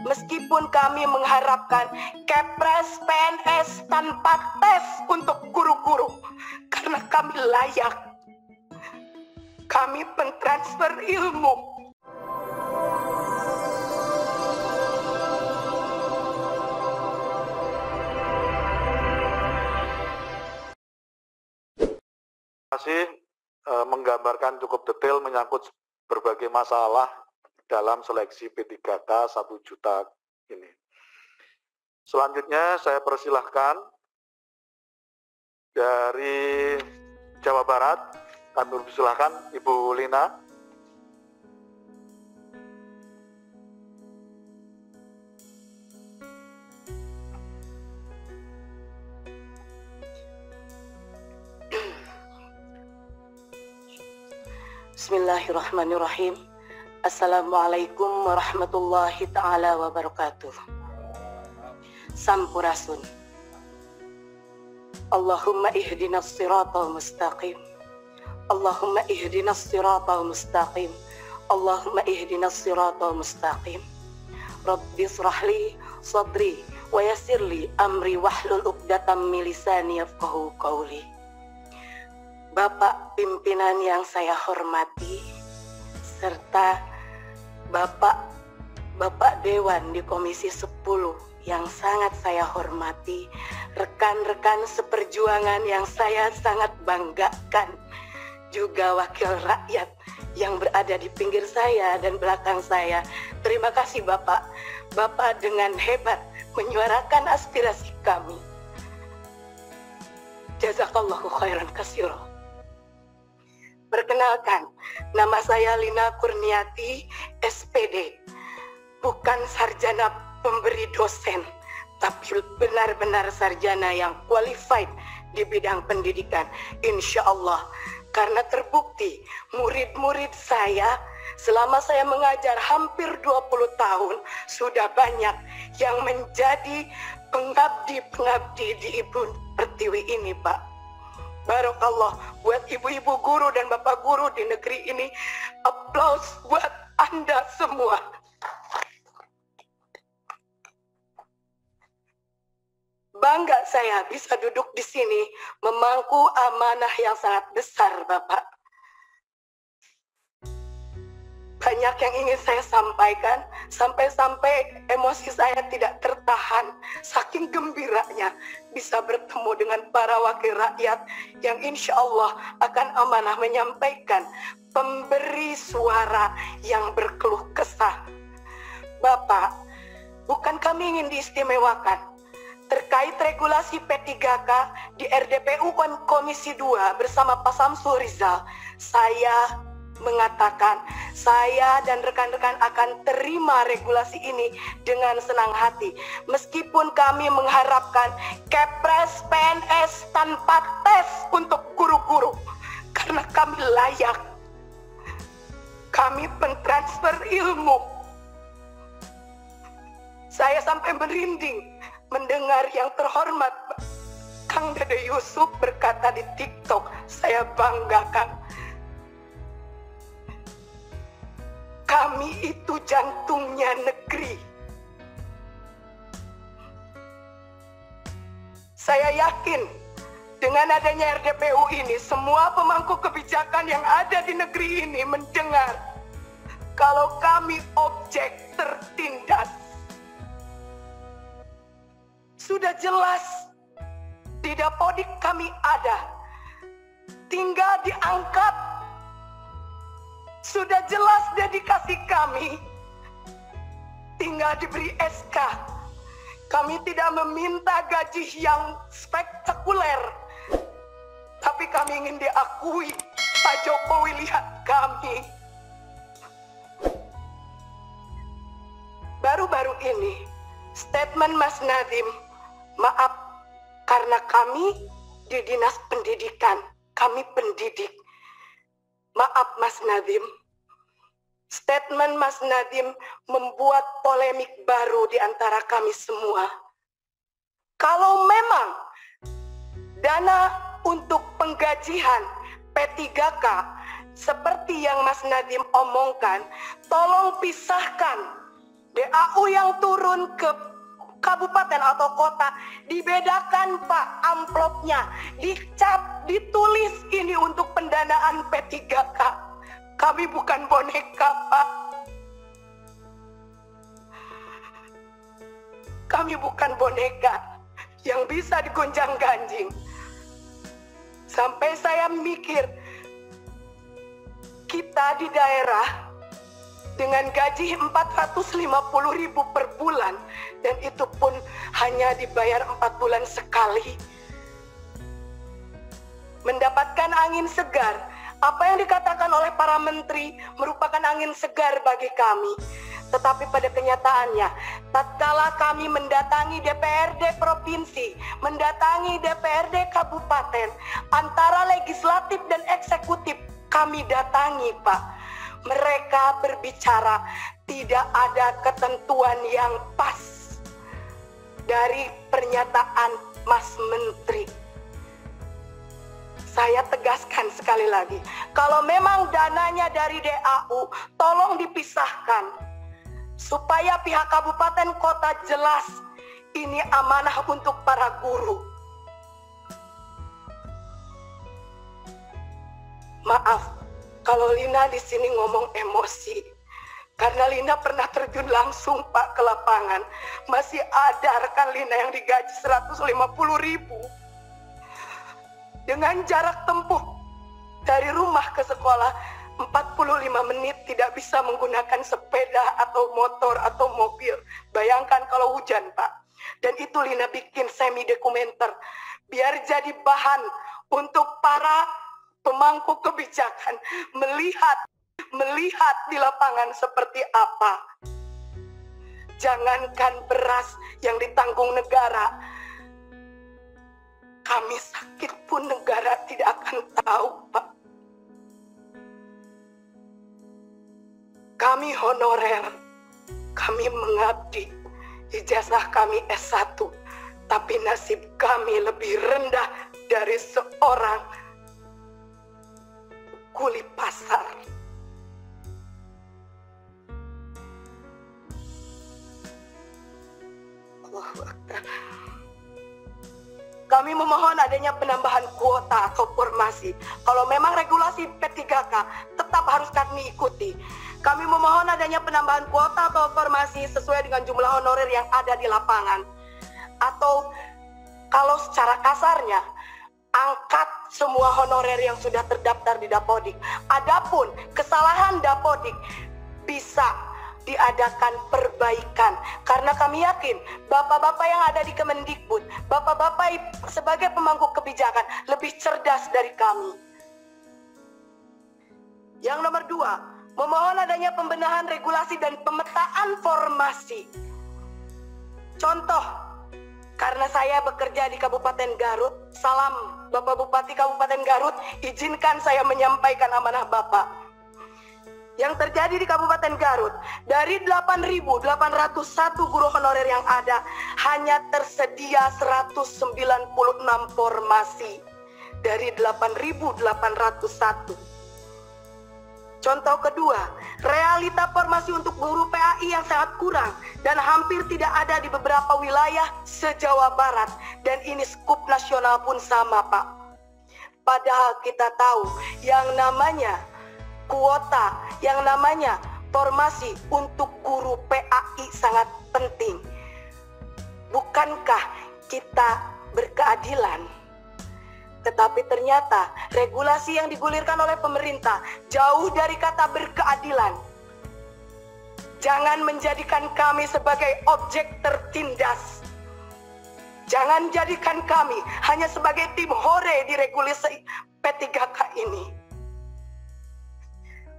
Meskipun kami mengharapkan Kepres PNS tanpa tes untuk guru-guru, karena kami layak. Kami pentransfer ilmu. Masih menggambarkan cukup detail menyangkut berbagai masalah dalam seleksi P3K 1 juta ini. Selanjutnya saya persilahkan dari Jawa Barat, kami persilahkan Ibu Lina. Bismillahirrahmanirrahim. Assalamualaikum warahmatullahi ta'ala wabarakatuh. Sampurasun. Allahumma ihdinas siratal mustaqim. Allahumma ihdinas siratal mustaqim. Allahumma ihdinas siratal mustaqim. Rabbi srahli sadri wa yassirli amri wahlul 'uqdatam min lisani yafqahu qawli. Bapak pimpinan yang saya hormati, serta Bapak Dewan di Komisi 10 yang sangat saya hormati, rekan-rekan seperjuangan yang saya sangat banggakan, juga wakil rakyat yang berada di pinggir saya dan belakang saya. Terima kasih Bapak. Bapak dengan hebat menyuarakan aspirasi kami. Jazakallahu khairan katsira. Perkenalkan, nama saya Lina Kurniati, SPD. Bukan sarjana pemberi dosen, tapi benar-benar sarjana yang qualified di bidang pendidikan. Insya Allah, karena terbukti murid-murid saya selama saya mengajar hampir 20 tahun, sudah banyak yang menjadi pengabdi-pengabdi di Ibu Pertiwi ini, Pak. Barakallah buat ibu-ibu guru dan bapak guru di negeri ini. Aplaus buat Anda semua. Bangga saya bisa duduk di sini memangku amanah yang sangat besar, Bapak. Banyak yang ingin saya sampaikan, sampai-sampai emosi saya tidak tertahan. Saking gembiranya bisa bertemu dengan para wakil rakyat yang insya Allah akan amanah menyampaikan pemberi suara yang berkeluh kesah. Bapak, bukan kami ingin diistimewakan. Terkait regulasi P3K di RDPU Komisi 2 bersama Pak Samsul Rizal, saya mengatakan saya dan rekan-rekan akan terima regulasi ini dengan senang hati. Meskipun kami mengharapkan Kepres PNS tanpa tes untuk guru-guru, karena kami layak. Kami pentransfer ilmu. Saya sampai merinding mendengar yang terhormat Kang Dede Yusuf berkata di TikTok, saya banggakan. Kami itu jantungnya negeri. Saya yakin dengan adanya RDPU ini, semua pemangku kebijakan yang ada di negeri ini mendengar kalau kami objek tertindas. Sudah jelas di Dapodik kami ada, tinggal diangkat. Sudah jelas dedikasi kami, tinggal diberi SK. Kami tidak meminta gaji yang spektakuler, tapi kami ingin diakui. Pak Jokowi lihat kami. Baru-baru ini, statement Mas Nadiem, maaf karena kami di Dinas Pendidikan, kami pendidik. Maaf Mas Nadiem, statement Mas Nadiem membuat polemik baru di antara kami semua. Kalau memang dana untuk penggajian P3K seperti yang Mas Nadiem omongkan, tolong pisahkan DAU yang turun ke kabupaten atau kota dibedakan Pak amplopnya, dicap, ditulis ini untuk pendanaan P3K. Kami bukan boneka Pak. Kami bukan boneka yang bisa digonjang-ganjing. Sampai saya mikir, kita di daerah dengan gaji 450.000 per bulan, dan itu pun hanya dibayar 4 bulan sekali. Mendapatkan angin segar, apa yang dikatakan oleh para menteri merupakan angin segar bagi kami. Tetapi pada kenyataannya, tatkala kami mendatangi DPRD provinsi, mendatangi DPRD kabupaten, antara legislatif dan eksekutif kami datangi Pak, mereka berbicara tidak ada ketentuan yang pas dari pernyataan Mas Menteri. Saya tegaskan sekali lagi, kalau memang dananya dari DAU, tolong dipisahkan supaya pihak kabupaten kota jelas ini amanah untuk para guru. Maaf kalau Lina di sini ngomong emosi, karena Lina pernah terjun langsung Pak ke lapangan. Masih ada rekan Lina yang digaji 150.000 dengan jarak tempuh dari rumah ke sekolah 45 menit, tidak bisa menggunakan sepeda atau motor atau mobil. Bayangkan kalau hujan Pak. Dan itu Lina bikin semi dokumenter biar jadi bahan untuk para pemangku kebijakan melihat di lapangan seperti apa. Jangankan beras yang ditanggung negara, kami sakit pun negara tidak akan tahu Pak. Kami honorer, kami mengabdi, ijazah kami S1, tapi nasib kami lebih rendah dari seorang kuli pasar. Kami memohon adanya penambahan kuota atau formasi. Kalau memang regulasi P3K tetap harus kami ikuti. Kami memohon adanya penambahan kuota atau formasi sesuai dengan jumlah honorer yang ada di lapangan. Atau kalau secara kasarnya, angkat semua honorer yang sudah terdaftar di Dapodik. Adapun kesalahan Dapodik bisa diadakan perbaikan, karena kami yakin bapak-bapak yang ada di Kemendikbud, bapak-bapak sebagai pemangku kebijakan lebih cerdas dari kami. Yang nomor 2, memohon adanya pembenahan regulasi dan pemetaan formasi. Contoh, karena saya bekerja di Kabupaten Garut, salam Bapak Bupati Kabupaten Garut, izinkan saya menyampaikan amanah Bapak. Yang terjadi di Kabupaten Garut, dari 8.801 guru honorer yang ada, hanya tersedia 196 formasi dari 8.801. Contoh kedua, realita formasi untuk guru PAI yang sangat kurang dan hampir tidak ada di beberapa wilayah se-Jawa Barat, dan ini skup nasional pun sama Pak. Padahal kita tahu yang namanya kuota, yang namanya formasi untuk guru PAI sangat penting. Bukankah kita berkeadilan? Tetapi ternyata regulasi yang digulirkan oleh pemerintah jauh dari kata berkeadilan. Jangan menjadikan kami sebagai objek tertindas. Jangan jadikan kami hanya sebagai tim hore di regulasi P3K ini.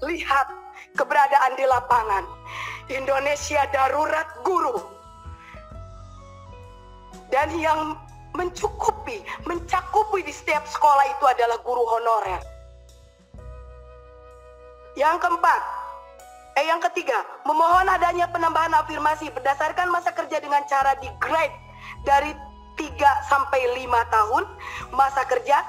Lihat keberadaan di lapangan. Indonesia darurat guru. Dan yang mencakupi di setiap sekolah itu adalah guru honorer. Yang ketiga, memohon adanya penambahan afirmasi berdasarkan masa kerja dengan cara di grade dari 3 sampai 5 tahun masa kerja,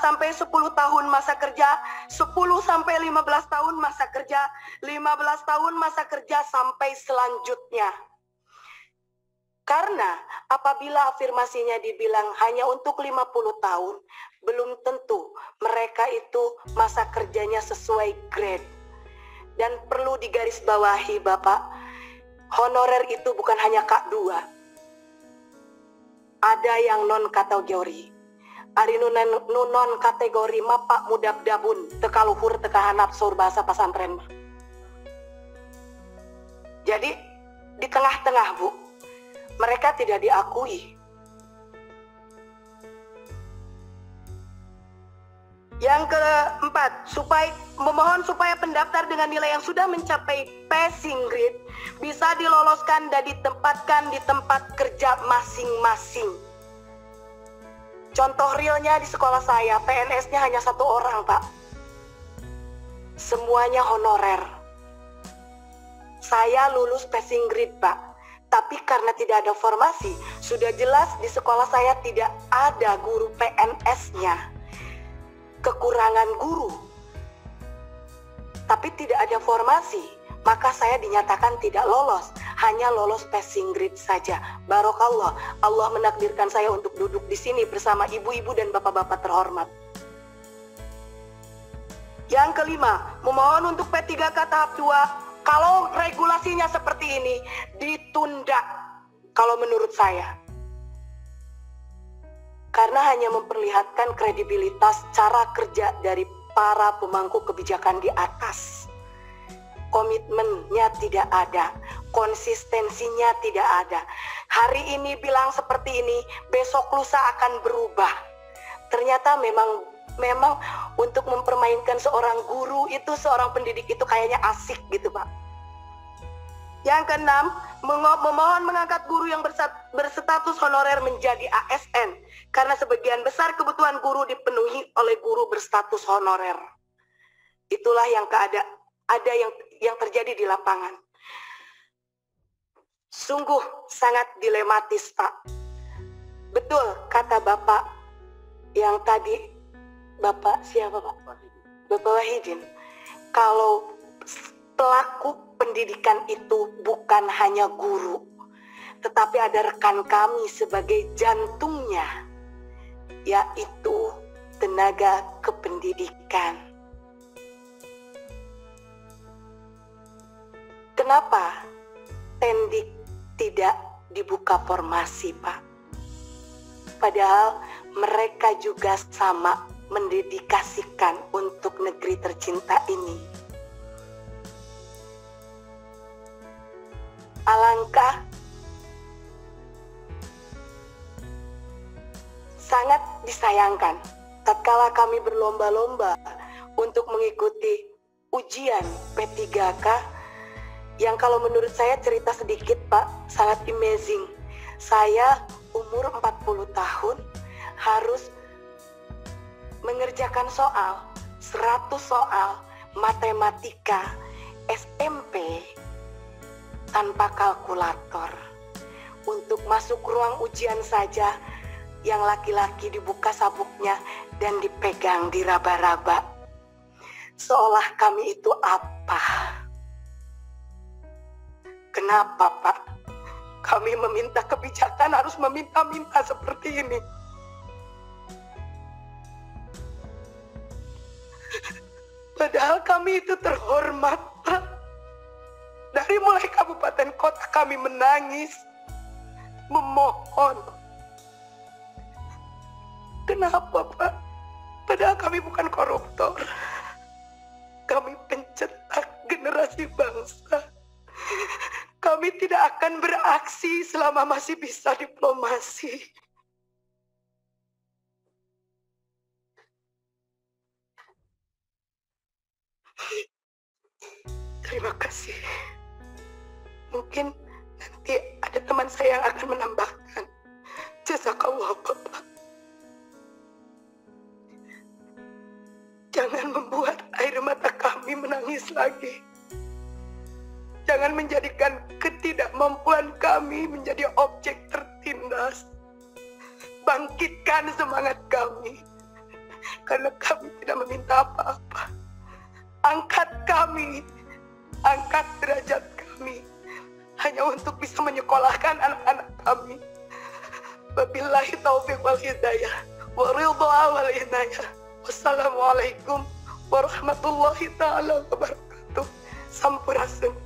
sampai 10 tahun masa kerja, 10 sampai 15 tahun masa kerja, 15 tahun masa kerja sampai selanjutnya. Karena apabila afirmasinya dibilang hanya untuk 50 tahun, belum tentu mereka itu masa kerjanya sesuai grade. Dan perlu digarisbawahi Bapak, honorer itu bukan hanya K2. Ada yang non-kategori. Ari non kategori mapak mudab dabun, teka luhur teka hanap sur bahasa pasantren. Jadi di tengah-tengah Bu, mereka tidak diakui. Yang keempat, memohon supaya pendaftar dengan nilai yang sudah mencapai passing grade bisa diloloskan dan ditempatkan di tempat kerja masing-masing. Contoh realnya di sekolah saya, PNS-nya hanya 1 orang Pak. Semuanya honorer. Saya lulus passing grade Pak. Tapi karena tidak ada formasi, sudah jelas di sekolah saya tidak ada guru PNS-nya. Kekurangan guru. Tapi tidak ada formasi, maka saya dinyatakan tidak lolos. Hanya lolos passing grade saja. Barokallah, Allah menakdirkan saya untuk duduk di sini bersama ibu-ibu dan bapak-bapak terhormat. Yang kelima, memohon untuk P3K tahap 2. Kalau regulasinya seperti ini, ditunda kalau menurut saya. Karena hanya memperlihatkan kredibilitas cara kerja dari para pemangku kebijakan di atas. Komitmennya tidak ada, konsistensinya tidak ada. Hari ini bilang seperti ini, besok lusa akan berubah. Ternyata memang untuk mempermainkan seorang guru itu, seorang pendidik itu kayaknya asik gitu Pak. Yang keenam, memohon mengangkat guru yang berstatus honorer menjadi ASN karena sebagian besar kebutuhan guru dipenuhi oleh guru berstatus honorer. Itulah yang ada yang terjadi di lapangan. Sungguh sangat dilematis Pak. Betul kata Bapak yang tadi, Bapak siapa Pak? Bapak Wahidin. Kalau pelaku pendidikan itu bukan hanya guru, tetapi ada rekan kami sebagai jantungnya, yaitu tenaga kependidikan. Kenapa Tendik tidak dibuka formasi Pak? Padahal mereka juga sama mendedikasikan untuk negeri tercinta ini. Alangkah sangat disayangkan tatkala kami berlomba-lomba untuk mengikuti ujian P3K yang kalau menurut saya cerita sedikit Pak, sangat amazing. Saya umur 40 tahun harus mengerjakan soal 100 soal matematika SMP tanpa kalkulator. Untuk masuk ruang ujian saja, yang laki-laki dibuka sabuknya dan dipegang diraba-raba. Seolah kami itu apa? Kenapa Pak? Kami meminta kebijakan harus meminta-minta seperti ini. Padahal kami itu terhormat, Pak. Dari mulai kabupaten kota kami menangis, memohon. Kenapa, Pak? Padahal kami bukan koruptor. Kami pencetak generasi bangsa. Kami tidak akan beraksi selama masih bisa diplomasi. Terima kasih. Mungkin nanti ada teman saya yang akan menambahkan. Jazakallah Bapak. Jangan membuat air mata kami menangis lagi. Jangan menjadikan ketidakmampuan kami menjadi objek tertindas. Bangkitkan semangat kami. karena kami tidak meminta apa-apa. Angkat kami, angkat derajat kami, hanya untuk bisa menyekolahkan anak-anak kami. Wabillahi taufiq wal hidayah, wa ridha wal inayah. Wassalamualaikum warahmatullahi ta'ala wabarakatuh. Sampurasun.